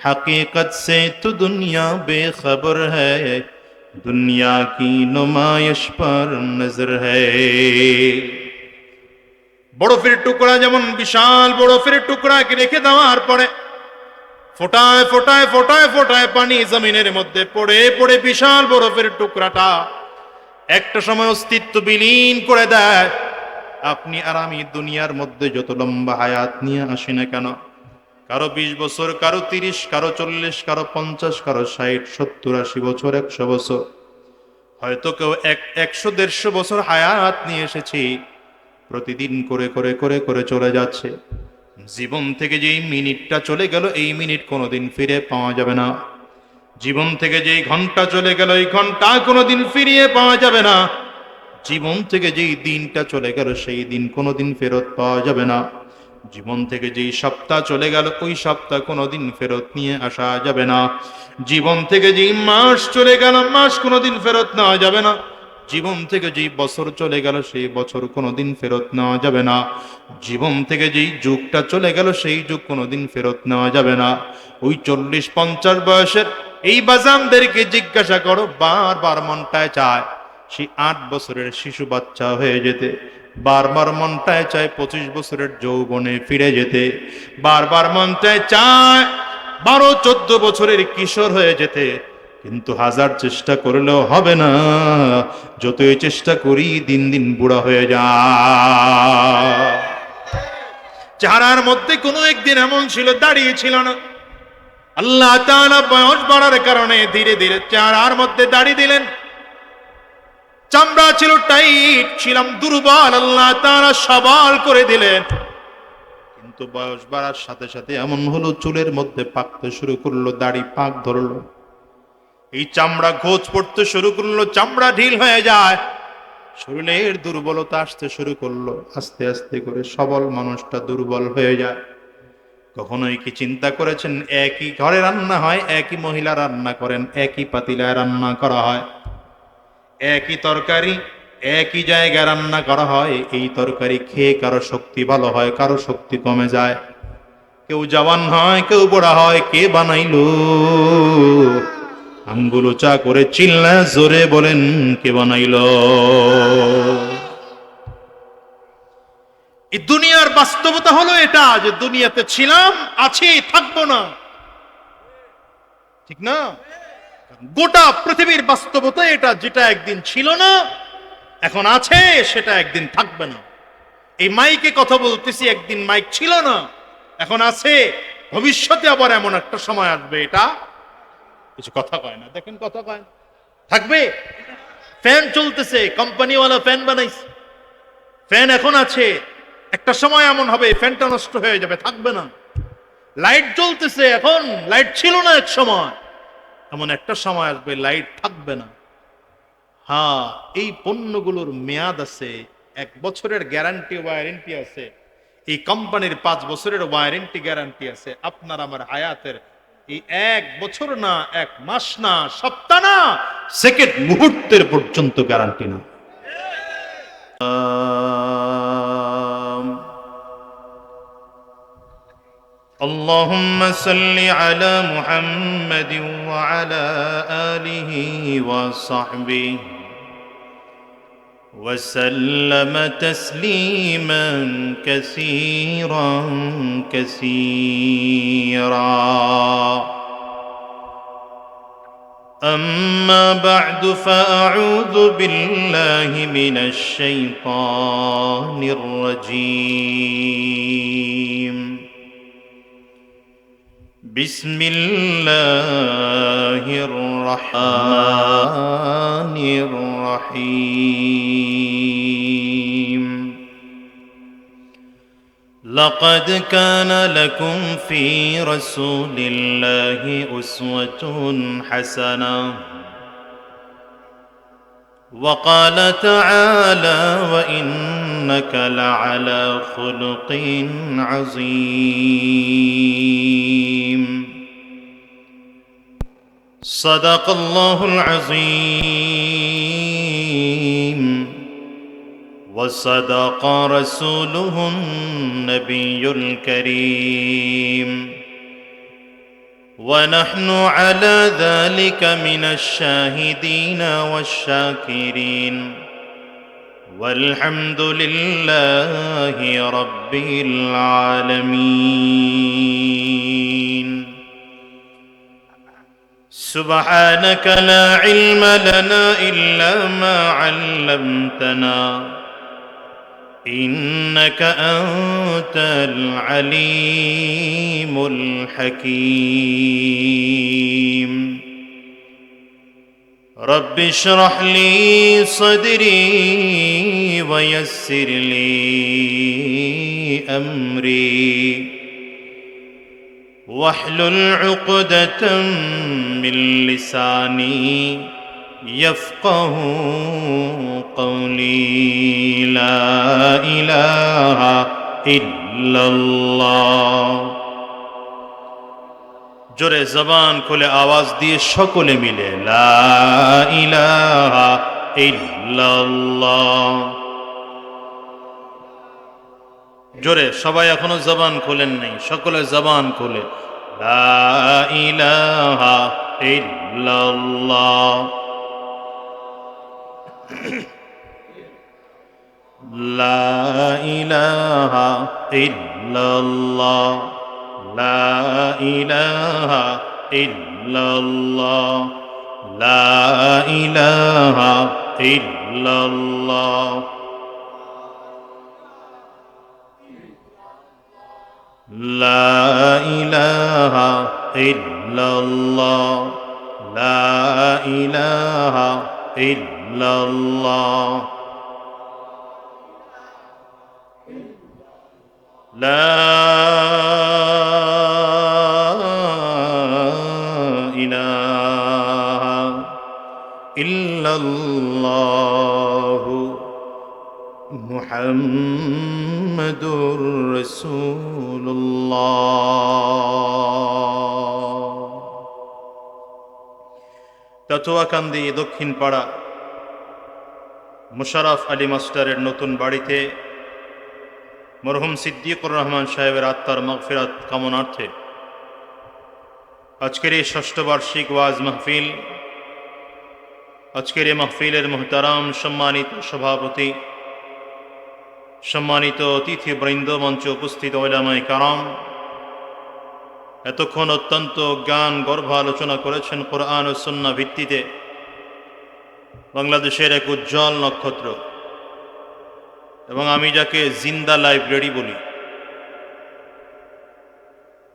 हकीकत से तो दुनिया बेखबर है, दुनिया की नुमाइश पर नजर है। বরফের টুকরা যেমন বিশাল বরফের টুকরাকে রেখে দেওয়ার পরে ফোটায় ফোটায় ফোটায় ফোটায় পানি জমিনের মধ্যে পড়ে পড়ে বিশাল বরফের টুকরাটা একটা সময় অস্তিত্ব বিলীন করে দেয়। আপনি আর আমি দুনিয়ার মধ্যে যত লম্বা হায়াত নিয়ে আসি না কেন, কারো 20 বছর, কারো 30, কারো 40, কারো 50, কারো 60, 70, 80 বছর, 100 বছর, হয়তো কেউ 100-150 বছর হায়াত নিয়ে এসেছি। প্রতিদিন করে করে করে করে চলে যাচ্ছে। জীবন থেকে যেই মিনিটটা চলে গেল, এই মিনিট কোনোদিন ফিরে পাওয়া যাবে না। জীবন থেকে যেই ঘন্টা চলে গেল, এই ঘন্টা কোনোদিন ফিরিয়ে পাওয়া যাবে না। জীবন থেকে যেই দিনটা চলে গেল, সেই দিন কোনোদিন ফেরত পাওয়া যাবে না। জীবন থেকে যেই সপ্তাহ চলে গেল, ওই সপ্তাহ কোনোদিন ফেরত নিয়ে আসা যাবে না। জীবন থেকে যেই মাস চলে গেল, মাস কোনোদিন ফেরত নেওয়া যাবে না। জীবন থেকে যেই বছর চলে গেল, সেই বছর কোনোদিন ফেরত নেওয়া যাবে না। জীবন থেকে যেই যুগটা চলে গেল, সেই যুগ কোনোদিন ফেরত নেওয়া যাবে না। ওই 40-50 বয়সের এই বাজানদেরকে জিজ্ঞাসা করো, বারবার মনটায় চায় সেই 8 বছরের শিশু বাচ্চা হয়ে যেতে, বারবার মনটায় চায় 25 বছরের যৌবনে ফিরে যেতে, বারবার মনটায় চায় 12-14 বছরের কিশোর হয়ে যেতে। কিন্তু হাজার চেষ্টা করলেও হবে না। যতই চেষ্টা করি দিন দিন বুড়া হয়ে যায়। চেহারার মধ্যে কোনো একদিন এমন ছিল দাঁড়িয়ে ছিল না। আল্লাহ তাআলা বয়স বাড়ার কারণে ধীরে ধীরে চেহারার মধ্যে দাঁড়িয়ে দিলেন। চামড়া ছিল টাইট, ছিলাম দুর্বল, আল্লাহ তাআলা সবল করে দিলেন। কিন্তু বয়স বাড়ার সাথে সাথে এমন হলো, চুলের মধ্যে পাকতে শুরু করলো, দাড়ি পাক ধরলো, এই চামড়া ঘোচ পড়তে শুরু করলো, চামড়া ঢিল হয়ে যায়, শরীরের দুর্বলতা আসতে শুরু করলো। আস্তে আস্তে করে সবল মানুষটা দুর্বল হয়ে যায়। কখনোই কি চিন্তা করেছেন, একই ঘরে রান্না হয়, একই মহিলা রান্না করেন, একই পাতিলায় রান্না করা হয়, একই তরকারি একই জায়গায় রান্না করা হয়, এই তরকারি খেয়ে কারো শক্তি ভালো হয়, কারো শক্তি কমে যায়, কেউ জওয়ান হয়, কেউ বুড়া হয়। কে বানাইলো? আঙ্গুল উঁচা করে চিল্লা জোরে বলেন, কে বানাইলো? এই দুনিয়ার বাস্তবতা হলো এটা, যে দুনিয়াতে ছিলাম, আছি, থাকবো না, ঠিক না? গোটা পৃথিবীর বাস্তবতা এটা, যেটা একদিন ছিল না এখন আছে, সেটা একদিন থাকবে না। এই মাইকে কথা বলতেছি, একদিন মাইক ছিল না এখন আছে, ভবিষ্যতে আবার এমন একটা সময় আসবে, এটা কিছু কথা কয় না। দেখেন কথা কয় না, থাকবে। ফ্যান চলতেছে, কোম্পানিওয়ালা ফ্যান বানাইছে, ফ্যান এখন আছে, একটা সময় এমন হবে ফ্যানটা নষ্ট হয়ে যাবে, থাকবে না। লাইট জ্বলতেছে, এখন লাইট ছিল না এক সময়, এমন একটা সময় আসবে লাইট থাকবে না। হ্যাঁ, এই পণ্যগুলোর মেয়াদ আছে, 1 বছরের গ্যারান্টি ওয়ারেন্টি আছে, এই কোম্পানির 5 বছরের ওয়ারেন্টি গ্যারান্টি আছে। আপনার আমার হায়াতের এই 1 বছর না, 1 মাস না, সপ্তাহ না, সেকেন্ড, মুহূর্তের পর্যন্ত গ্যারান্টি না। اللهم صل على محمد وعلى آله وصحبه وسلم تسليما كثيرا كثيرا. أما بعد فأعوذ بالله من الشيطان الرجيم. بسم الله الرحمن الرحيم. لقد كان لكم في رسول الله أسوة حسنة. وقال تعالى: وإنك لعلى خلق عظيم. صدق الله العظيم وصدق رسوله النبي الكريم. ونحن على ذلك من الشاهدين والشاكرين والحمد لله رب العالمين سبحانك لا علم لنا إلا ما علمتنا إنك أنت العليم الحكيم رب اشرح لي صدري ويسر لي أمري واحلل عقدة من لساني يفقه قولي لا إله إلا الله জোরে জবান খুলে আওয়াজ দিয়ে সকলে মিলে লা ইলাহা ইল্লাল্লাহ। জোরে সবাই এখনো জবান খোলেন নাই, সকলে জবান খুলে লা ইলাহা ইল্লাল্লাহ লা ইলাহা ইল্লাল্লাহ লা ইলাহা ইল্লাল্লাহ লা ইলাহা ইল্লাল্লাহ লা ইলাহা ইল্লাল্লাহ লা ইলাহা ইল্লাল্লাহ লা ইলাহা ইল্লাল্লাহু মুহাম্মাদুর রাসূলুল্লাহ। তাতুয়াকান্দি দক্ষিণ পাড়া মোশাররফ আলী মাস্টারের নতুন বাড়িতে মরহুম সিদ্দিকুর রহমান সাহেবের আত্মার মাগফিরাত কামনার্থে আজকের এই ষষ্ঠ বার্ষিক ওয়াজ মাহফিল, আজকের এই মাহফিলের মুহতারাম সম্মানিত সভাপতি, সম্মানিত অতিথিবৃন্দ, মঞ্চে উপস্থিত উলামায়ে কারাম, এতক্ষণ অত্যন্ত জ্ঞান গর্ভ আলোচনা করেছেন কোরআন ও সুন্নাহ ভিত্তিতে বাংলাদেশের এক উজ্জ্বল নক্ষত্র এবং আমি যাকে জিন্দা লাইব্রেরি বলি,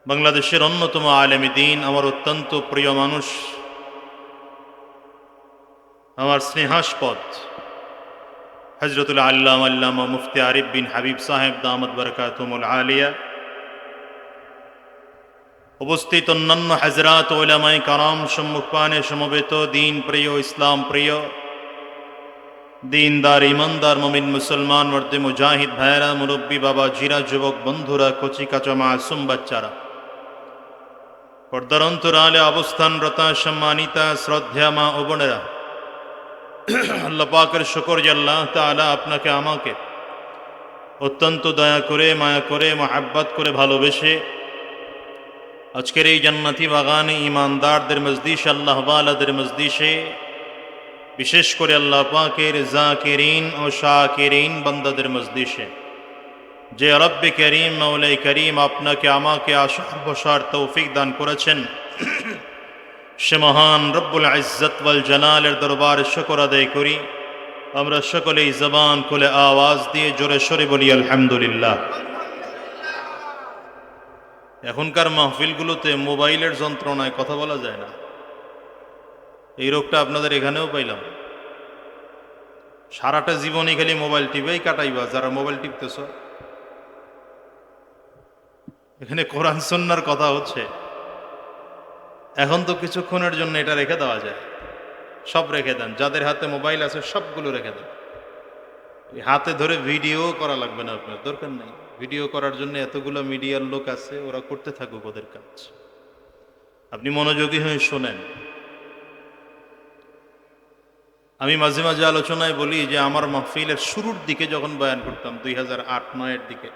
বাংলাদেশের অন্যতম আলেম দ্বীন, আমার অত্যন্ত প্রিয় মানুষ, আমার স্নেহাস্পদ হযরতুল আল্লামা মুফতি আরিফ বিন হাবিব সাহেব দামাত বারাকাতুহুল আলিয়া, উপস্থিত অন্যান্য হযরত উলামায়ে কারাম, সম্মুখপানে সমবেত দিন প্রিয়, ইসলাম প্রিয়, দিনদার ইমানদার মুমিন মুসলমান মর্দে মুজাহিদ ভাইরা, মুরব্বী বাবা জিরা, যুবক বন্ধুরা, কচি কাঁচা মাসুম বাচ্চারা, পর্দার অন্তরালে অবস্থানরতা সম্মানিতা শ্রদ্ধা মা ও বোনেরা, আল্লাহ পাকের শুকর যে আল্লাহ তাআলা আপনাকে আমাকে অত্যন্ত দয়া করে, মায়া করে, মহাব্বত করে ভালোবেসে আজকের এই জান্নাতি বাগানে ইমানদারদের মজলিসে, আল্লাহ ওয়ালাদের মজলিসে, বিশেষ করে আল্লাহ পাকের জাকিরিন ও শাকিরিন বান্দাদের মজলিসে যে রব্বে করিম, মৌলাই করিম আপনাকে আমাকে আসার বসার তৌফিক দান করেছেন, সে মহান রব্বুল ইজ্জত ওয়াল জালালের দরবারে শুকর আদায় করি। আমরা সকলেই জবান খুলে আওয়াজ দিয়ে জোরে সোরে বলি আলহামদুলিল্লাহ। এখনকার মাহফিলগুলোতে মোবাইলের যন্ত্রণায় কথা বলা যায় না, এই রোগটা আপনাদের এখানেও পাইলাম। সারাটা জীবনই খালি মোবাইল টিপেই কাটাইবা যারা মোবাইল টিপতেছ। এখানে কোরআন সুন্নাহর কথা হচ্ছে, এখন তো কিছুক্ষণের জন্য এটা রেখে দেওয়া যায়, সব রেখে দেন, যাদের হাতে মোবাইল আছে সবগুলো রেখে দেন। হাতে ধরে ভিডিও করা লাগবে না, আপনার দরকার নেই। ভিডিও করার জন্য এতগুলো মিডিয়ার লোক আছে, ওরা করতে থাকুক ওদের কাজ, আপনি মনোযোগী হয়ে শোনেন। আমি মাঝে মাঝে আলোচনায় বলি যে আমার মাহফিলের শুরুর দিকে যখন বয়ান করতাম 2008-09 দিকে,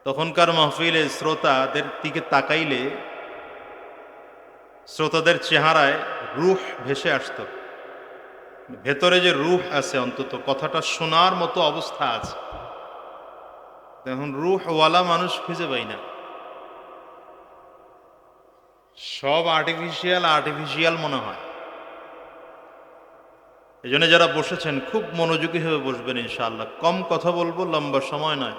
তখনকার মাহফিলের শ্রোতাদের দিকে তাকাইলে শ্রোতাদের চেহারায় রূহ ভেসে আসতো, ভেতরে যে রূহ আছে, অন্তত কথাটা শোনার মতো অবস্থা আছে। এখন রূহওয়ালা মানুষ খুঁজে পাই না, সব আর্টিফিশিয়াল আর্টিফিশিয়াল মনে হয়। এই জন্য যারা বসেছেন খুব মনোযোগী হয়ে বসবেন ইনশাআল্লাহ। কম কথা বলবো, লম্বা সময় নয়।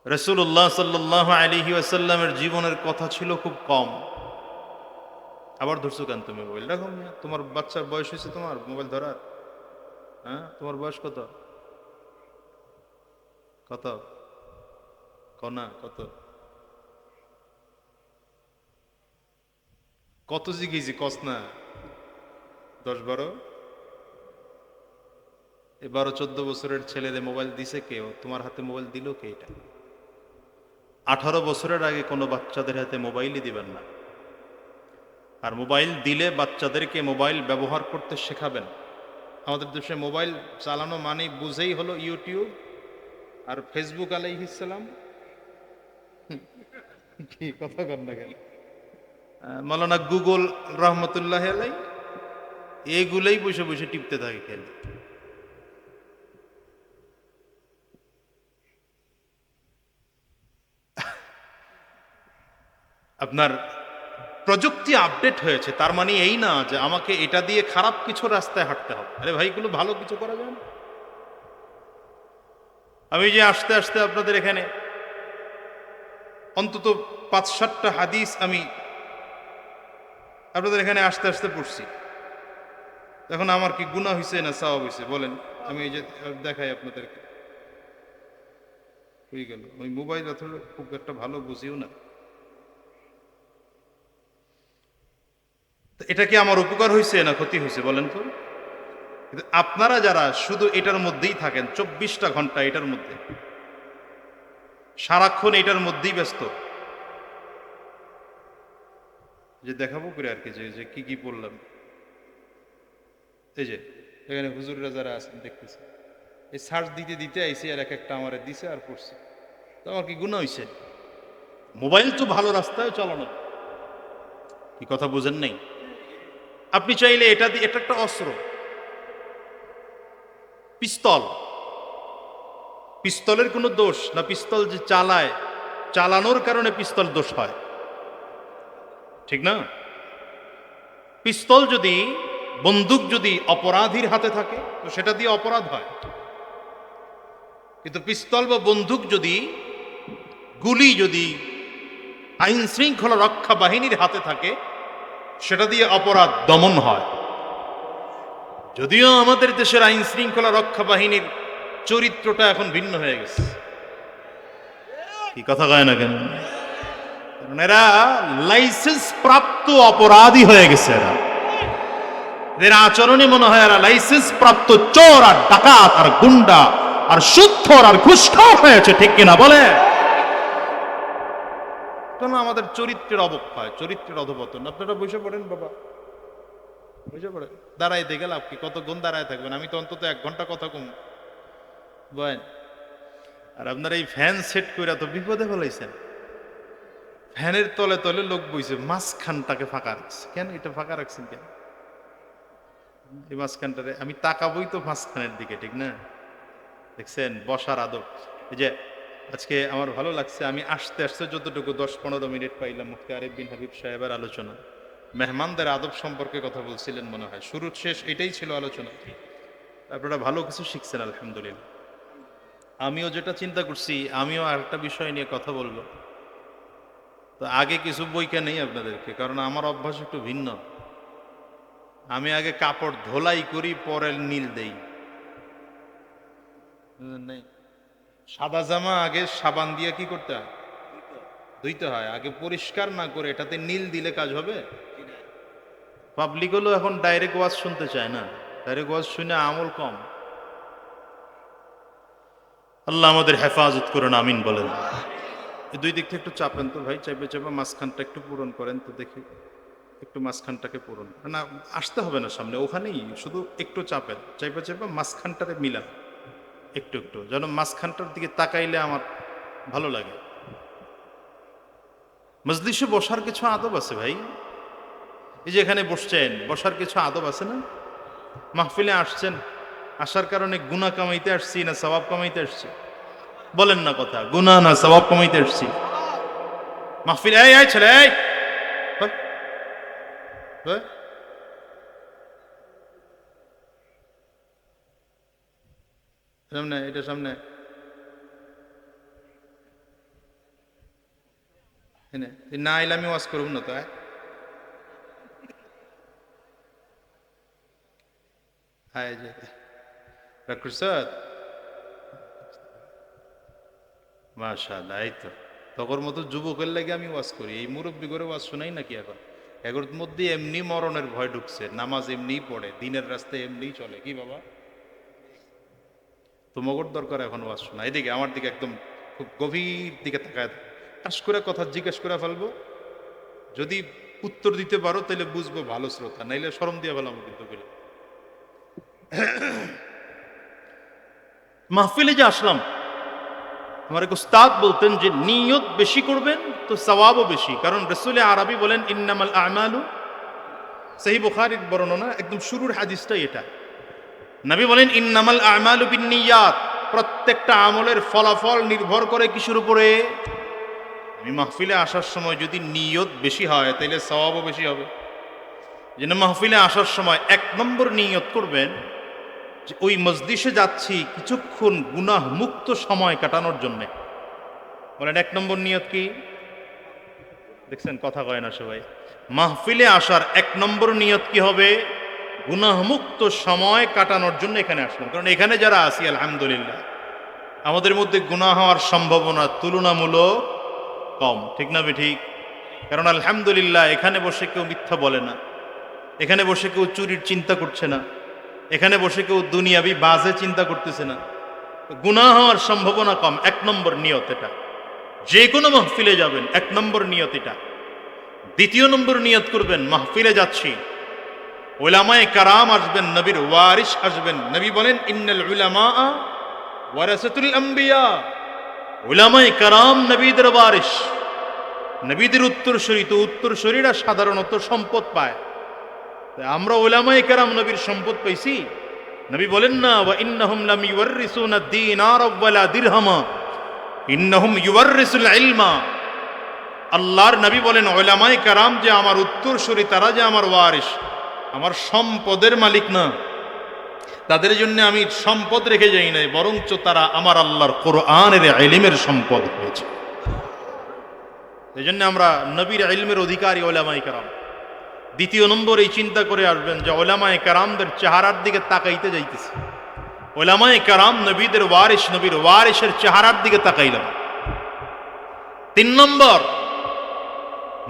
রাসূলুল্লাহ সাল্লাল্লাহু আলাইহি ওয়াসাল্লামের জীবনের কথা ছিল খুব কম। আবার ধরছো কেন তুমি মোবাইল? রাখো মিয়া, তোমার বাচ্চার বয়স হয়েছে তোমার মোবাইল ধরার? হ্যাঁ, তোমার বয়স কত? কত? কনা কত? কত জিগেছি কস না? 10-12? এই 12-14 বছরের ছেলেদের মোবাইল দিছে কে? তোমার হাতে মোবাইল দিল কে? এটা 18 বছরের আগে কোনো বাচ্চাদের হাতে মোবাইলই দিবেন না। আর মোবাইল দিলে বাচ্চাদেরকে মোবাইল ব্যবহার করতে শেখাবেন। আমাদের দেশে মোবাইল চালানো মানে বুঝেই হলো ইউটিউব আর ফেসবুক আলাইহিস সালাম। কি কথা কর না কেন? মাওলানা গুগল রহমতুল্লাহ আলাই, এগুলোই বসে বসে টিপতে থাকে খেলে। আপনার প্রযুক্তি আপডেট হয়েছে, তার মানে এই না যে আমাকে এটা দিয়ে খারাপ কিছু রাস্তায় হাঁটতে হবে। আরে ভাই, এগুলো ভালো কিছু করা যায় না? আমি যে আস্তে আস্তে আপনাদের এখানে অন্তত 5-7টা হাদিস আমি আপনাদের এখানে আস্তে আস্তে পড়ছি। এখন আমার কি গুনাহ হয়েছে না সওয়াব হয়েছে বলেন? আমি এই যে দেখাই আপনাদেরকে, হয়ে গেল। ওই মোবাইল আসলে খুব একটা ভালো বুঝিও না। এটা কি আমার উপকার হয়েছে না ক্ষতি হয়েছে বলেন তো? কিন্তু আপনারা যারা শুধু এটার মধ্যেই থাকেন, 24টা ঘন্টা এটার মধ্যে, সারাক্ষণ এটার মধ্যেই ব্যস্ত, যে দেখাবো করে আর কি যে কি কি পড়লাম। এই যে এখানে হুজুররা যারা আছেন দেখতেছে, এই সার্চ দিতে দিতে আইসি আর এক একটা আমারে দিছে আর পড়ছে। তো আমার কি গুনাহ হয়েছে? মোবাইল তো ভালো রাস্তায় চালানো, কি কথা বুঝেন নাই? আপনি চাইলে এটা দিয়ে, এটা একটা অস্ত্র, পিস্তল। পিস্তলের কোনো দোষ না, পিস্তল যে চালায়, চালানোর কারণে পিস্তল দোষ হয়, ঠিক না? পিস্তল যদি, বন্দুক যদি অপরাধীর হাতে থাকে তো সেটা দিয়ে অপরাধ হয়। কিন্তু পিস্তল বা বন্দুক যদি, গুলি যদি আইন শৃঙ্খলা রক্ষা বাহিনীর হাতে থাকে, সেটা দিয়ে অপরাধ দমন হয়। যদিও আমাদের দেশের আইন শৃঙ্খলা রক্ষা বাহিনীর চরিত্রটা এখন ভিন্ন হয়ে গেছে। কি কথা কয় না কেন? কারণ এরা লাইসেন্স প্রাপ্ত অপরাধী হয়ে গেছে। এদের আচরণই মনে হয় এরা লাইসেন্স প্রাপ্ত চোর আর ডাকাত আর গুন্ডা আর সুদখোর আর ঘুষখোর হয়েছে, ঠিক কিনা বলে? আমাদের চরিত্রের অবক্ষয়, চরিত্রের অধপতন। আপনারা বসে পড়েন বাবা, বসে পড়েন। দাঁড়াইতে গেলাম কি, কতক্ষণ দাঁড়ায় থাকবেন? আমি তো অন্তত 1 ঘন্টা কথা কম বলেন। আর আপনারা এই ফ্যান সেট করে তো বিপদে ফেলাইছেন। ফ্যানের তলে তলে লোক বইছে, মাঝখানটাকে ফাঁকা রাখছে কেন? এটা ফাঁকা রাখছেন কেন? এই মাঝখানটারে আমি তাকাবই তো মাঝখানের দিকে, ঠিক না? দেখছেন বসার আদব। এই যে আজকে আমার ভালো লাগছে, আমি আসতে আসতে যতটুকু 10-15 মিনিট পাইলাম, মুফতি আরিফ বিন হাবিব সাহেবের আলোচনা, মেহমানদের আদব সম্পর্কে কথা বলছিলেন মনে হয়, শুরু শেষ এটাই ছিল আলোচনা। আপনারা ভালো কিছু শিখছেন আলহামদুলিল্লাহ। আমিও যেটা চিন্তা করছি, আমিও আরেকটা বিষয় নিয়ে কথা বলবো। তো আগে কিছু বইকা নেই আপনাদেরকে, কারণ আমার অভ্যাস একটু ভিন্ন। আমি আগে কাপড় ধোলাই করি, পরে নীল দেই। নেই, সাদা জামা আগে সাবান দিয়ে কি করতে হয়? ধুইতে হয়। আগে পরিষ্কার না করে এটাতে নীল দিলে কাজ হবে? পাবলিক হলো এখন ডাইরেক্ট ওয়াজ শুনতে চায় না, ডাইরেক্ট ওয়াজ শুনে আমল কম। আল্লাহ আমাদের হেফাজত করুন, আমিন বলেন। এই দুই দিক থেকে একটু চাপেন তো ভাই, চাইবে চাইবে মাঝখানটা একটু পূরণ করেন তো দেখি, একটু মাঝখানটাকে পূরণ না, আসতে হবে না সামনে, ওখানেই শুধু একটু চাপেন, চাইবে চাইবে মাঝখানটাতে মিলান একটু একটু, যেন মাঝখানটার দিকে তাকাইলে আমার ভালো লাগে। মজলিসে বসার কিছু আদব আছে ভাই। এই যে এখানে বসছেন, বসার কিছু আদব আছে না? মাহফিলে আসছেন, আসার কারণে গুনাহ কামাইতে আসছি না সওয়াব কামাইতে আসছি? বলেন না কথা, গুনাহ না সওয়াব কামাইতে আসছি? মাহফিলে এই ছেলে, এই সামনে, এটা সামনে, না আইলে আমি ওয়াজ করব না তো। হ্যাঁ, যে মাশাআল্লাহ, এই তো তখন মতো যুবকের লাগে আমি ওয়াজ করি, এই মুরব্বী করে ওয়াজ শোনাই নাকি? এখন এগুলোর মধ্যে এমনি মরণের ভয় ঢুকছে, নামাজ এমনি পড়ে, দিনের রাস্তায় এমনি চলে, কি বাবা তোমার দরকার এখন ওয়াজ শোনা? এদিকে আমার দিকে একদম খুব গভীর দিকে তাকায়, আশ করে কথা জিজ্ঞেস করে ফেলবো, যদি উত্তর দিতে পারো তাহলে বুঝবো ভালো শ্রোতা, নাইলে শরম দিয়ে ফেলাম কিন্তু বলে। মাহফিলে যে আসলাম, আমার এক উস্তাদ বলতেন যে নিয়ত বেশি করবেন তো সওয়াবও বেশি, কারণ রাসূল আরবি বলেন ইন্নামাল আমালু, সহিহ বুখারীর বর্ণনা, একদম শুরুর হাদিসটা এটা। নবী বলেন ইন্নামাল আমালু বিন্নিয়াত, প্রত্যেকটা আমলের ফলাফল নির্ভর করে কিসের উপরে? আমি মাহফিলে আসার সময় যদি নিয়ত বেশি হয় তাহলে সওয়াবও বেশি হবে। যেন মাহফিলে আসার সময় 1 নম্বর নিয়ত করবেন যে ওই মজলিসে যাচ্ছি কিছুক্ষণ গুনাহ মুক্ত সময় কাটানোর জন্য। বলেন 1 নম্বর নিয়ত কি? দেখছেন কথা কয় না সবাই। মাহফিলে আসার 1 নম্বর নিয়ত কি হবে? গুনাহ মুক্ত সময় কাটানোর জন্য এখানে আসলাম। কারণ এখানে যারা আছি আলহামদুলিল্লাহ আমাদের মধ্যে গুনাহ হওয়ার সম্ভাবনা তুলনামূলক কম, ঠিক না ঠিক? কারণ আলহামদুলিল্লাহ এখানে বসে কেউ মিথ্যা বলে না, এখানে বসে কেউ চুরির চিন্তা করছে না, এখানে বসে কেউ দুনিয়াবি বাজে চিন্তা করতেছে না, গুনাহ হওয়ার সম্ভাবনা কম। 1 নম্বর নিয়ত এটা। যে কোনো মাহফিলে যাবেন 1 নম্বর নিয়ত এটা। 2 নম্বর নিয়ত করবেন মাহফিলে যাচ্ছি, উলামায়ে কারাম আসবেন, নবীর ওয়ারিস আসবেন। নবী বলেন ইন্নাল উলামা ওয়ারাসাতুল আম্বিয়া, উলামায়ে কারাম নবীদের ওয়ারিস, নবীদের উত্তরসূরি। তো উত্তরসূরিরা সাধারণত সম্পদ পায়, আমরা উলামায়ে কেরাম নবীর সম্পদ পাইছি। নবী বলেন না ওয়া ইন্নাহুম লাম ইউওয়ারিসুনা দিনার ওয়ালা দিরহামা ইন্নাহুম ইউওয়ারিসুল ইলমা। আল্লাহর নবী বলেন উলামায়ে কেরাম যে আমার উত্তরসূরি, তারা যে আমার ওয়ারিস, আমার সম্পদের মালিক না, তাদের জন্য আমি সম্পদ রেখে যাই নাই, বরঞ্চ তারা আমার আল্লাহর কোরআনের ইলমের সম্পদ হয়েছে। এই জন্য আমরা নবীর ইলমের অধিকারী উলামায়ে কেরাম। 2 নম্বর এই চিন্তা করে আসবেন যে উলামায়ে কেরামদের চেহারার দিকে তাকাইতে যাইতেছে। উলামায়ে কেরাম নবীদের ওয়ারিস, নবীর ওয়ারিসের চেহারার দিকে তাকাইলাম। 3 নম্বর,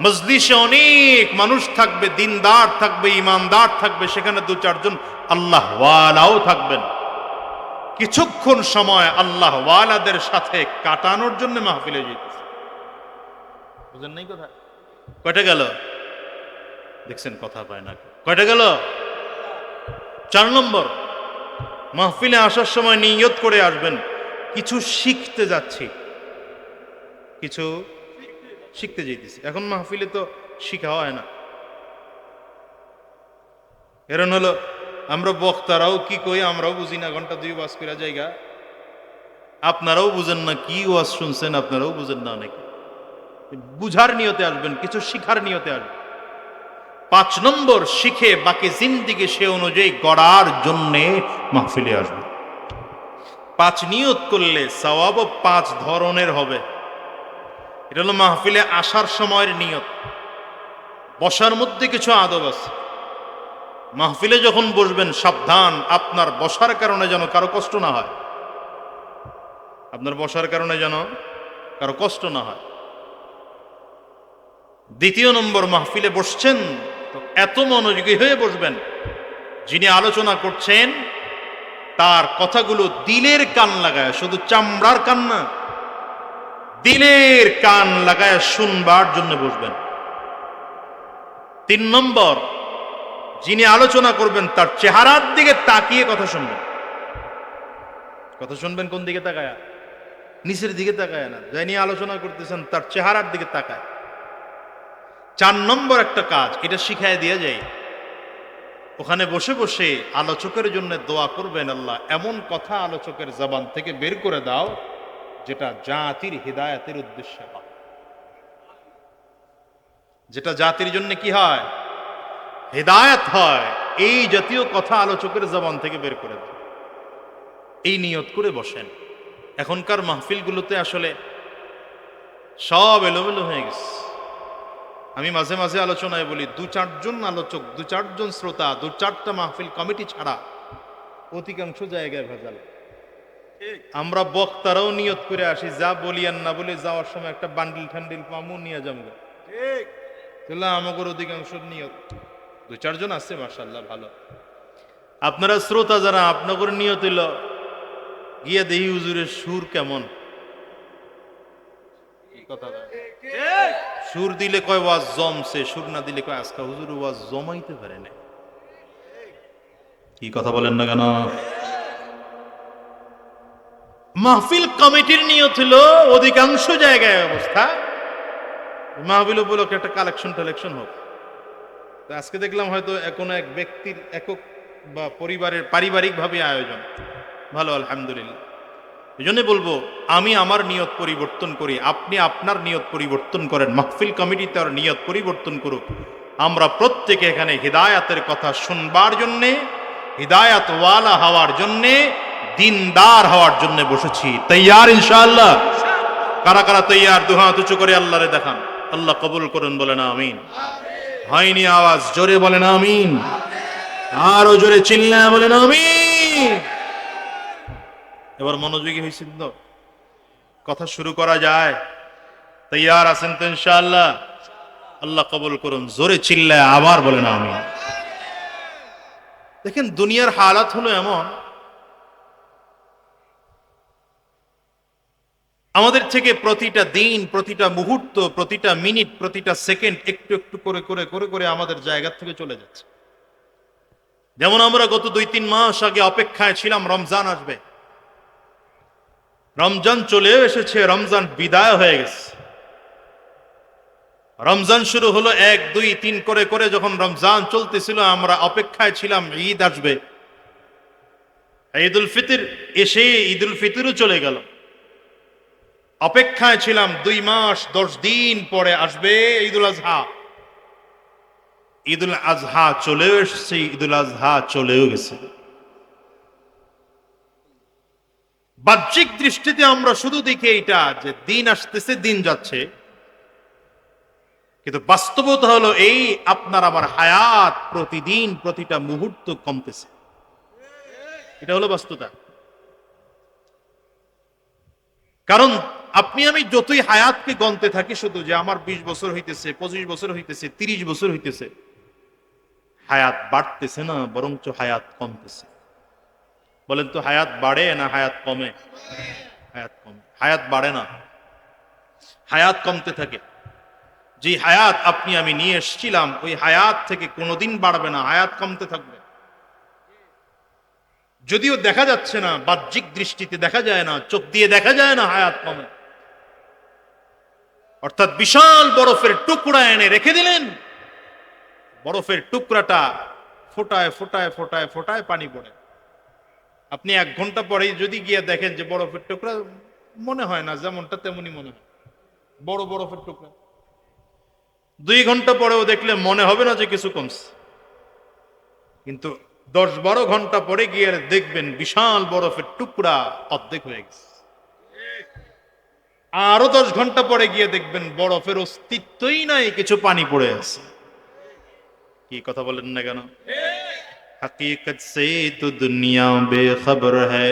মজলিসে অনেক মানুষ থাকবে, দিনদার থাকবে, ইমানদার থাকবে, সেখানে 2-4 জন আল্লাহ ওয়ালাও থাকবেন। কিছুক্ষণ সময় আল্লাহ ওয়ালাদের সাথে কাটানোর জন্য মাহফিলে যাইতেছে। বুঝেন নাই কথা? কয়টা গেল? দেখছেন কথা পায় না, কয়টা গেল? 4 নম্বর, মাহফিলে আসার সময় নিয়ত করে আসবেন কিছু শিখতে যাচ্ছি, কিছু শিখতে যাইতেছি। এখন মাহফিলে তো শিখা হয় না, এরন হলো আমরা বক্তারাও কি কই আমরাও বুঝি না, ঘন্টা 2 ওয়াজ করা জায়গা, আপনারাও বুঝেন না কি ওয়াজ শুনছেন, আপনারাও বুঝেন না অনেকে। বুঝার নিয়তে আসবেন, কিছু শিখার নিয়তে আসবেন। 5 নম্বর, শিখে বাকি জিন্দেগি সে অনুযায়ী গড়ার জন্যে মাহফিলে আসবে। 5 নিয়ত করলে সওয়াবও 5 ধরনের হবে। এটা হলো মাহফিলে আসার সময়ের নিয়ত। বসার মধ্যে কিছু আদব আছে। মাহফিলে যখন বসবেন সাবধান, আপনার বসার কারণে যেন কারো কষ্ট না হয়, আপনার বসার কারণে যেন কারো কষ্ট না হয়। 2 নম্বর, মাহফিলে বসছেন তো এত মনোযোগী হয়ে বসবেন, যিনি আলোচনা করছেন তার কথাগুলো দিলের কান লাগায়, শুধু চামড়ার কান না, দিলের কান লাগায় শুনবার জন্য বসবেন। 3 নম্বর, যিনি আলোচনা করবেন তার চেহারার দিকে তাকিয়ে কথা শুনবেন। কথা শুনবেন কোন দিকে তাকায়? নিচের দিকে তাকায় না। যিনি আলোচনা করতেছেন তার চেহারার দিকে তাকায়। 4 নম্বর একটা কাজ, এটা শিখায় দিয়ে যায়, ওখানে বসে বসে আলোচকের জন্য দোয়া করবেন, আল্লাহ এমন কথা আলোচকের জবান থেকে বের করে দাও যেটা জাতির হিদায়াতের উদ্দেশ্যে হয়, যেটা জাতির জন্য কি হয়, হিদায়াত হয়। এই জাতীয় কথা আলোচকের জবান থেকে বের করে দাও, এই নিয়ত করে বসেন। এখনকার মাহফিলগুলোতে আসলে সব এলোমেলো হয়ে গেছে। আমি মাঝে মাঝে আলোচনায় বলি, 2-4 জন আলোচক, 2-4 জন শ্রোতা, 2-4টা মাহফিল কমিটি ছাড়া অধিকাংশ জায়গায় ভেজাল। আমরা বক্তারাও নিয়ত করে আসি, যা বলি আর না বলে যাওয়ার সময় একটা বান্ডিল ঠান্ডিল পামু নিয়ে যাবো, ঠিক তাহলে আমাদের অধিকাংশ নিয়ত। 2-4 জন আছে মাশাআল্লাহ ভালো। আপনারা শ্রোতা যারা, আপনাদের নিয়ত হইল গিয়ে দেখি হুজুরের সুর কেমন, কথা সুর দিলে কয় ওয়াজ জমছে, সুর না দিলে কয় আজকে হুজুর ওয়াজ জমাইতে পারে না। কি কথা বলেন না কেন? মাহফিল কমিটির নিয়ত হলো অধিকাংশ জায়গায় অবস্থা মাহফিল উপলক্ষে একটা কালেকশন হোক। আজকে দেখলাম হয়তো কোনো এক ব্যক্তির একক বা পরিবারের পারিবারিক ভাবে আয়োজন, ভালো আলহামদুলিল্লাহ। এই জন্য বলবো, আমি আমার নিয়ত পরিবর্তন করি, আপনি আপনার নিয়ত পরিবর্তন করেন, মাহফিল কমিটি তার নিয়ত পরিবর্তন করুক। আমরা প্রত্যেকে এখানে হিদায়াতের কথা শুনবার জন্যে, হিদায়াত ওয়ালা হওয়ার জন্যে, দিনদার হওয়ার জন্য বসেছি। তৈয়ার ইনশাআল্লাহ? কারা কারা তৈয়ার? দুহাত উঁচু করে আল্লাহরে দেখান। আল্লাহ কবুল করুন, বলেন আমিন। হয়নি আওয়াজ, জোরে বলেন আমিন। আরো জোরে চিল্লায় বলেন আমিন। এবার মনোযোগী হয়েছেন তো? কথা শুরু করা যায়? তৈয়ার আছেন তো ইনশাআল্লাহ? আল্লাহ কবুল করুন, জোরে চিল্লায় আবার বলেন আমিন। দেখেন দুনিয়ার হালাত হলো এমন, আমাদের থেকে প্রতিটা দিন, প্রতিটা মুহূর্ত, প্রতিটা মিনিট, প্রতিটা সেকেন্ড একটু একটু করে করে করে করে আমাদের জায়গা থেকে চলে যাচ্ছে। যেমন আমরা গত 2-3 মাস আগে অপেক্ষায় ছিলাম রমজান আসবে, রমজান চলেও এসেছে, রমজান বিদায় হয়ে গেছে। রমজান শুরু হলো 1, 2, 3 করে করে, যখন রমজান চলতেছিল আমরা অপেক্ষায় ছিলাম ঈদ আসবে। ঈদুল ফিতর এসে ঈদুল ফিতরও চলে গেল। অপেক্ষায় ছিলাম 2 মাস 10 দিন পরে আসবে ঈদুল আজহা। ঈদুল আজহা চলেও এসেছে, ঈদুল আজহা চলেও গেছে। বাহ্যিক দৃষ্টিতে আমরা শুধু দেখি এটা যে দিন আসতেছে, দিন যাচ্ছে, কিন্তু বাস্তবতা হলো এই, আপনার আমার হায়াত প্রতিদিন প্রতিটা মুহূর্ত কমতেছে। এটা হলো বাস্তবতা। কারণ আপনি আমি যতই হায়াতকে গণতে থাকি শুধু যে আমার 20 বছর হইতেছে, 25 বছর হইতেছে, 30 বছর হইতেছে, হায়াত বাড়তেছে না, বরঞ্চ হায়াত কমতেছে। বলেন তো, হায়াত বাড়ে না হায়াত কমে? হায়াত কমে, হায়াত বাড়ে না, হায়াত কমতে থাকে। যে হায়াত আপনি আমি নিয়ে এসেছিলাম, ওই হায়াত থেকে কোনোদিন বাড়বে না, হায়াত কমতে থাকবে। যদিও দেখা যাচ্ছে না, বাহ্যিক দৃষ্টিতে দেখা যায় না, চোখ দিয়ে দেখা যায় না, হায়াত কমে। অর্থাৎ বিশাল বরফের টুকরা এনে রেখে দিলেন, বরফের টুকরাটা ফোটায় ফোটায় ফোটায় ফোটায় পানি পড়ে। আপনি 1 ঘন্টা পরেই যদি গিয়ে দেখেন যে বরফের টুকরা, মনে হয় না যেমনটা তেমনই মনে হয়, বড় বরফের টুকরা। 2 ঘন্টা পরেও দেখলে মনে হবে না যে কিছু কমছে, কিন্তু 10-12 ঘন্টা পরে গিয়ে দেখবেন বিশাল বরফের টুকরা অর্ধেক হয়ে গেছে। আরো 10 ঘন্টা পরে গিয়ে দেখবেন বরফের অস্তিত্বই নাই, কিছু পানি পড়ে আছে। কি কথা বলেন না কেন? हकीकत से तो दुनिया बेखबर है,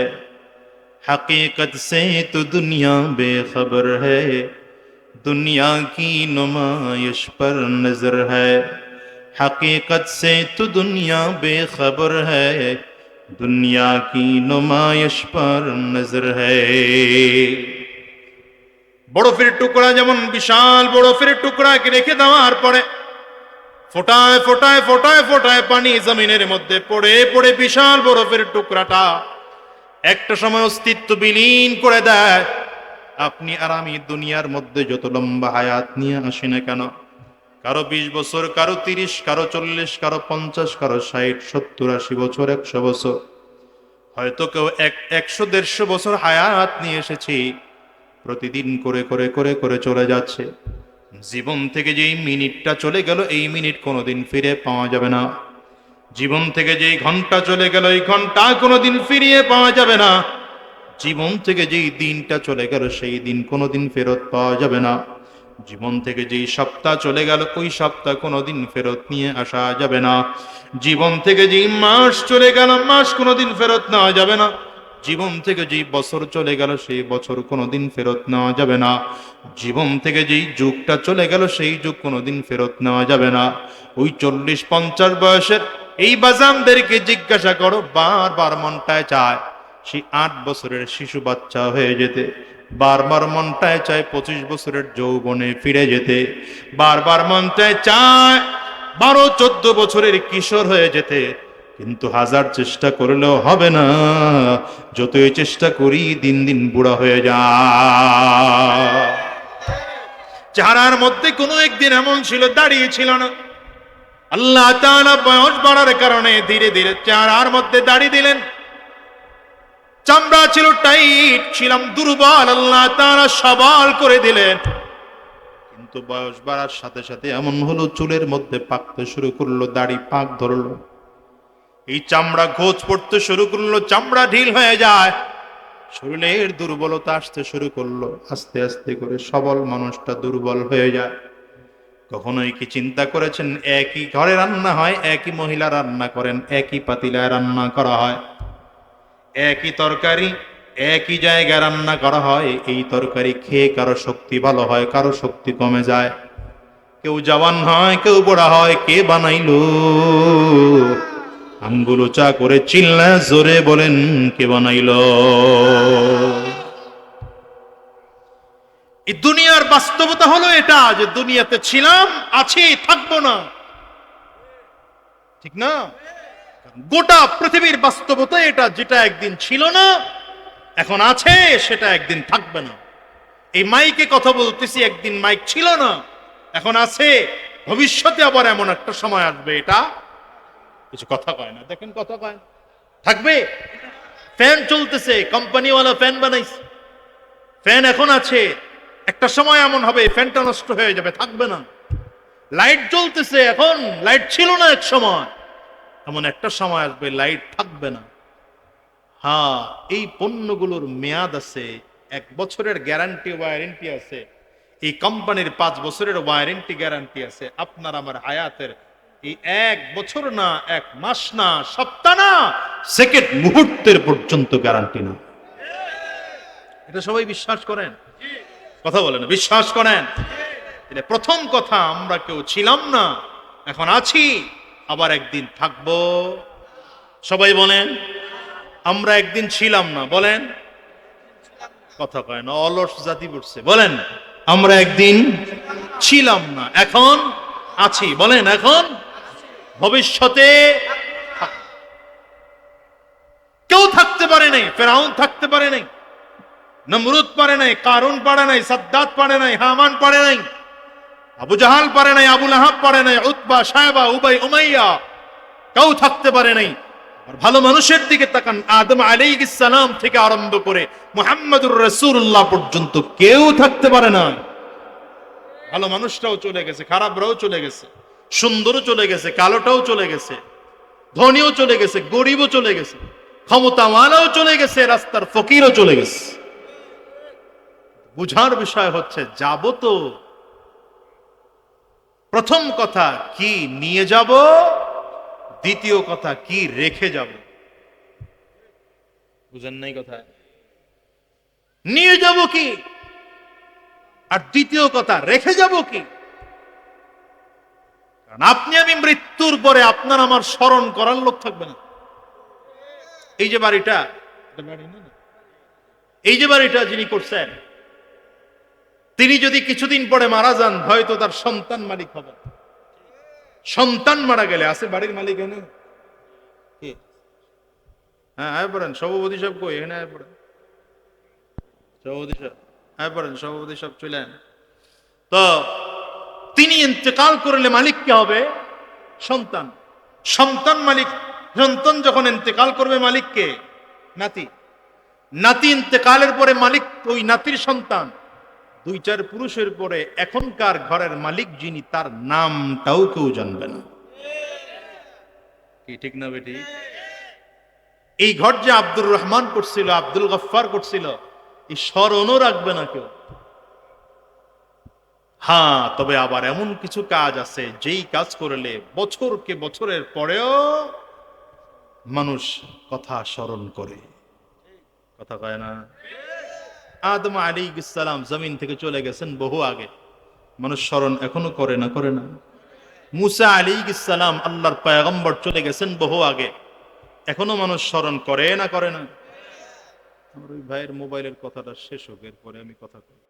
हकीकत से तो दुनिया बेखबर है, दुनिया की नुमाइश पर नजर है, हकीकत से तो दुनिया बेखबर है, दुनिया की नुमाइश पर नजर है। বরফের টুকরা যেমন বিশাল বরফের টুকরাকে রেখে দেওয়ার পরে ফোটায় ফোটায় ফোটায় ফোটায় পানি জমিনের মধ্যে পড়ে পড়ে বিশাল বরফের টুকরাটা একটা সময় অস্তিত্ব বিলীন করে দেয়। আপনি আর আমি দুনিয়ার মধ্যে যত লম্বা হায়াত নিয়ে আসি না কেন, কারো 20 বছর, কারো 30, কারো 40, কারো 50, কারো 60, 70, 80 বছর, 100 বছর, হয়তো কেউ 100-150 বছর হায়াত নিয়ে এসেছি। প্রতিদিন করে করে করে করে চলে যাচ্ছে। জীবন থেকে যেই মিনিটটা চলে গেল, এই মিনিট কোনোদিন ফিরে পাওয়া যাবে না। জীবন থেকে যেই ঘন্টা চলে গেল, এই ঘন্টা কোনোদিন ফিরিয়ে পাওয়া যাবে না। জীবন থেকে যেই দিনটা চলে গেল, সেই দিন কোনোদিন ফেরত পাওয়া যাবে না। জীবন থেকে যেই সপ্তাহ চলে গেল, ওই সপ্তাহ কোনোদিন ফেরত নিয়ে আসা যাবে না। জীবন থেকে যেই মাস চলে গেল, মাস কোনোদিন ফেরত নেওয়া যাবে না। জীবন থেকে যেই বছর চলে গেল, সেই বছর কোনোদিন ফেরত নেওয়া যাবে না। জীবন থেকে যেই যুগটা চলে গেল, সেই যুগ কোনোদিন ফেরত নেওয়া যাবে না। ওই 40-50 বয়সের এই বাজানদেরকে জিজ্ঞাসা করো, বারবার মনটায় চায় সেই 8 বছরের শিশু বাচ্চা হয়ে যেতে। বারবার মনটায় চায় 25 বছরের যৌবনে ফিরে যেতে। বারবার মনটায় চায় 12-14 বছরের কিশোর হয়ে যেতে। কিন্তু হাজার চেষ্টা করলেও হবে না। যতই চেষ্টা করি, দিন দিন বুড়া হয়ে যায়। চেহারার মধ্যে কোনো একদিন এমন ছিল দাঁড়িয়ে ছিল না। আল্লাহ তাআলা বয়স বাড়ার কারণে ধীরে ধীরে চেহারার মধ্যে দাঁড়িয়ে দিলেন। চামড়া ছিল টাইট, ছিলাম দুর্বল, আল্লাহ তাআলা সবল করে দিলেন। কিন্তু বয়স বাড়ার সাথে সাথে এমন হলো, চুলের মধ্যে পাকতে শুরু করলো, দাড়ি পাক ধরলো, এই চামড়া ঘোচ পড়তে শুরু করলো, চামড়া ঢিল হয়ে যায়, শরীরের দুর্বলতা আসতে শুরু করলো। আস্তে আস্তে করে সবল মানুষটা দুর্বল হয়ে যায়। কখনোই কি চিন্তা করেছেন, একই ঘরে রান্না হয়, একই মহিলা রান্না করেন, একই পাতিলায় রান্না করা হয়, একই তরকারি একই জায়গায় রান্না করা হয়, এই তরকারি খেয়ে কারো শক্তি ভালো হয়, কারো শক্তি কমে যায়, কেউ জওয়ান হয়, কেউ বুড়া হয়। কে বানাইলো? আঙ্গুল উঁচা করে চিল্লা জোরে বলেন, কে বানাইলো? এই দুনিয়ার বাস্তবতা হলো এটা, যে দুনিয়াতে ছিলাম, আছি, থাকবো না, ঠিক না? গোটা পৃথিবীর বাস্তবতা এটা, যেটা একদিন ছিল না, এখন আছে, সেটা একদিন থাকবে না। এই মাইকে কথা বলতেছি, একদিন মাইক ছিল না, এখন আছে, ভবিষ্যতে আবার এমন একটা সময় আসবে, এটা কিছু কথা কয় না। দেখেন, কথা কয় না, থাকবে। ফ্যান চলতেছে, কোম্পানিওয়ালা ফ্যান বানাইছে, ফ্যান এখন আছে, একটা সময় এমন হবে ফ্যানটা নষ্ট হয়ে যাবে, থাকবে না। লাইট জ্বলতেছে, এখন লাইট ছিল না এক সময়, এমন একটা সময় আসবে লাইট থাকবে না। হ্যাঁ, এই পণ্যগুলোর মেয়াদ আছে, 1 বছরের গ্যারান্টি ওয়ারেন্টি আছে, এই কোম্পানির 5 বছরের ওয়ারেন্টি গ্যারান্টি আছে। আপনার আমার হায়াতের এই 1 বছর না, 1 মাস না, সপ্তাহ না, সেকেন্ড, মুহূর্তের পর্যন্ত গ্যারান্টি না। এটা সবাই বিশ্বাস করেন? কথা বলেন, বিশ্বাস করেন? এটা প্রথম কথা, আমরা কেউ ছিলাম না, এখন আছি, আবার একদিন থাকবো। সবাই বলেন, আমরা একদিন ছিলাম না, বলেন। কথা কয় না, অলস জাতি পড়ছে, বলেন। আমরা একদিন ছিলাম না, এখন আছি, বলেন। এখন, ভবিষ্যতে কেউ থাকতে পারে নাই। ফেরাউন থাকতে পারে নাই, নমরুদ পারে নাই, কারুন পারে নাই, সাদ্দাত পারে নাই, হামান পারে নাই, আবু জাহাল পারে নাই, আবু লাহাব পারে নাই, উতবা, সায়বা, উবাই, উমাইয়া, কেউ থাকতে পারে নাই। আর ভালো মানুষের দিকে তাকান, আদম আলাইহিস সালাম থেকে আরম্ভ করে মুহাম্মদুর রাসূলুল্লাহ পর্যন্ত কেউ থাকতে পারে না। ভালো মানুষটাও চলে গেছে, খারাপরাও চলে গেছে, সুন্দরও চলে গেছে, কালোটাও চলে গেছে, ধনীও চলে গেছে, গরিবও চলে গেছে, ক্ষমতাওয়ালাও চলে গেছে, রাস্তার ফকিরও চলে গেছে। বুঝার বিষয় হচ্ছে, যাব তো। প্রথম কথা কি নিয়ে যাব, দ্বিতীয় কথা কি রেখে যাব। বুঝেন নাই কথা? নিয়ে যাব কি, আর দ্বিতীয় কথা রেখে যাব কি। কারণ আপনি আমি মৃত্যুর পরে আপনার আমার স্মরণ করার লোক থাকবে না। এই যে বাড়িটা, এই যে বাড়িটা যিনি করছেন, তিনি যদি কিছুদিন পরে মারা যান, হয়তো তার সন্তান মালিক হবে। সন্তান মারা গেলে আছে বাড়ির মালিক এনে? হ্যাঁ, আয় পড়েন, সভাপতি সাহেব কই? এখানে আয় পড়েন, সভাপতি সাহেব আয় পড়েন, সভাপতি সাহেব চলেন। তো তিনি ইন্তেকাল করলে মালিক কে হবে? সন্তান। সন্তান মালিক। সন্তান যখন ইন্তেকাল করবে, মালিক কে? নাতি। নাতি ইন্তেকালের পরে মালিক ওই নাতির সন্তান। 2-4 পুরুষের পরে এখনকার ঘরের মালিক যিনি, তার নামটাও কেউ জানবে না। কি ঠিক না বেটি? এই ঘর যে আব্দুর রহমান করছিল, আব্দুল গফফার করছিল, এই স্মরণও রাখবে না কেউ। হ্যাঁ, তবে আবার এমন কিছু কাজ আছে যেই কাজ করলে বছরকে বছরের পরেও মানুষ কথা স্মরণ করে। কথা কয় না? আদম আলাইহিস সালাম জমিন থেকে চলে গেছেন বহু আগে, মানুষ স্মরণ এখনো করে না? করে না? মুসা আলাইহিস সালাম আল্লাহর পয়গম্বর চলে গেছেন বহু আগে, এখনো মানুষ স্মরণ করে না? করে না? আমার ওই ভাইয়ের মোবাইলের কথাটা শেষ হোক, এরপরে আমি কথা বলবো।